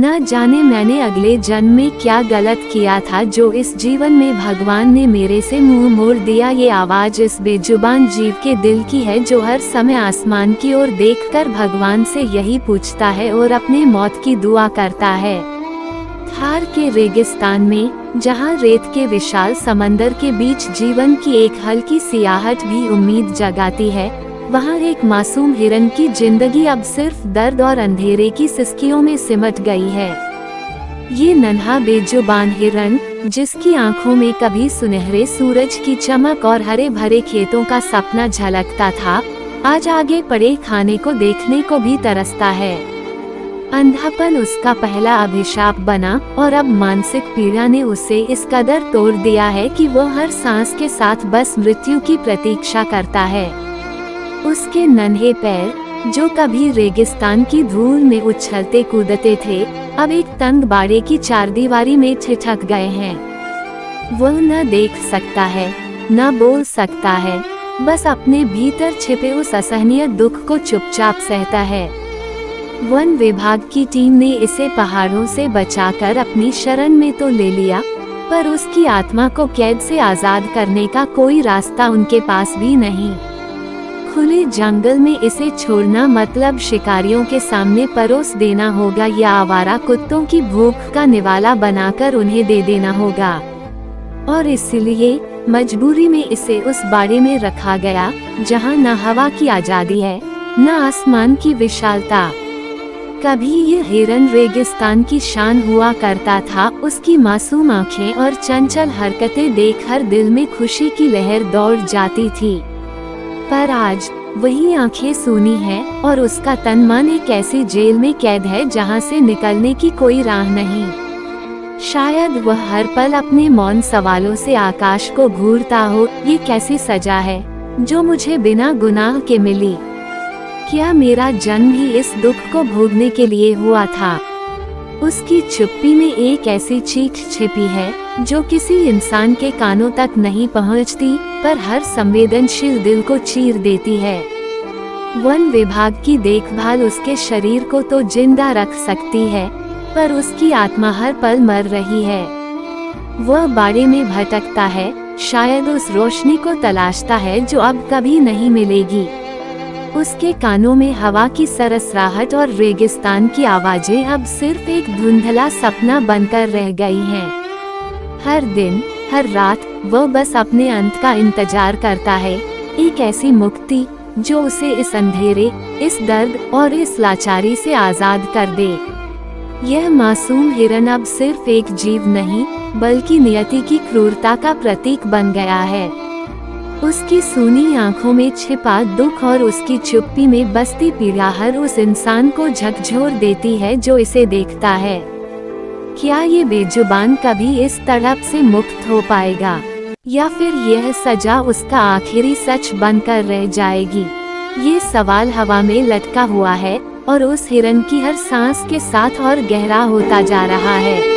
न जाने मैंने अगले जन्म में क्या गलत किया था जो इस जीवन में भगवान ने मेरे से मुंह मोड़ दिया। ये आवाज इस बेजुबान जीव के दिल की है जो हर समय आसमान की ओर देखकर भगवान से यही पूछता है और अपने मौत की दुआ करता है। थार के रेगिस्तान में, जहाँ रेत के विशाल समंदर के बीच जीवन की एक हल्की सी आहट भी उम्मीद जगाती है, वहाँ एक मासूम हिरन की जिंदगी अब सिर्फ दर्द और अंधेरे की सिसकियों में सिमट गई है। ये नन्हा बेजुबान हिरन, जिसकी आंखों में कभी सुनहरे सूरज की चमक और हरे भरे खेतों का सपना झलकता था, आज आगे पड़े खाने को देखने को भी तरसता है। अंधापन उसका पहला अभिशाप बना और अब मानसिक पीड़ा ने उसे इस कदर तोड़ दिया है कि वह हर सांस के साथ बस मृत्यु की प्रतीक्षा करता है। उसके नन्हे पैर, जो कभी रेगिस्तान की धूल में उछलते कूदते थे, अब एक तंग बाड़े की चारदीवारी में ठिठक गए हैं। वह न देख सकता है, न बोल सकता है, बस अपने भीतर छिपे उस असहनीय दुख को चुपचाप सहता है। वन विभाग की टीम ने इसे पहाड़ों से बचाकर अपनी शरण में तो ले लिया, पर उसकी आत्मा को कैद से आजाद करने का कोई रास्ता उनके पास भी नहीं। खुले जंगल में इसे छोड़ना मतलब शिकारियों के सामने परोस देना होगा या आवारा कुत्तों की भूख का निवाला बनाकर उन्हें दे देना होगा। और इसलिए मजबूरी में इसे उस बाड़े में रखा गया, जहां न हवा की आजादी है, न आसमान की विशालता। कभी ये हिरन रेगिस्तान की शान हुआ करता था। उसकी मासूम आंखें और चंचल हरकतें देख हर दिल में खुशी की लहर दौड़ जाती थी। पर आज वही आंखें सूनी हैं और उसका तन मन एक ऐसी जेल में कैद है जहां से निकलने की कोई राह नहीं। शायद वह हर पल अपने मौन सवालों से आकाश को घूरता हो, ये कैसी सजा है जो मुझे बिना गुनाह के मिली? क्या मेरा जन्म ही इस दुख को भोगने के लिए हुआ था? उसकी चुप्पी में एक ऐसी चीख छिपी है जो किसी इंसान के कानों तक नहीं पहुंचती, पर हर संवेदनशील दिल को चीर देती है। वन विभाग की देखभाल उसके शरीर को तो जिंदा रख सकती है, पर उसकी आत्मा हर पल मर रही है। वह बाड़े में भटकता है, शायद उस रोशनी को तलाशता है जो अब कभी नहीं मिलेगी। उसके कानों में हवा की सरसराहट और रेगिस्तान की आवाजें अब सिर्फ एक धुंधला सपना बनकर रह गई हैं। हर दिन, हर रात वह बस अपने अंत का इंतजार करता है, एक ऐसी मुक्ति जो उसे इस अंधेरे, इस दर्द और इस लाचारी से आजाद कर दे। यह मासूम हिरन अब सिर्फ एक जीव नहीं, बल्कि नियति की क्रूरता का प्रतीक बन गया है। उसकी सूनी आंखों में छिपा दुख और उसकी चुप्पी में बसती पीड़ा हर उस इंसान को झकझोर देती है जो इसे देखता है। क्या ये बेजुबान कभी इस तड़प से मुक्त हो पाएगा, या फिर यह सजा उसका आखिरी सच बनकर रह जाएगी? ये सवाल हवा में लटका हुआ है और उस हिरन की हर सांस के साथ और गहरा होता जा रहा है।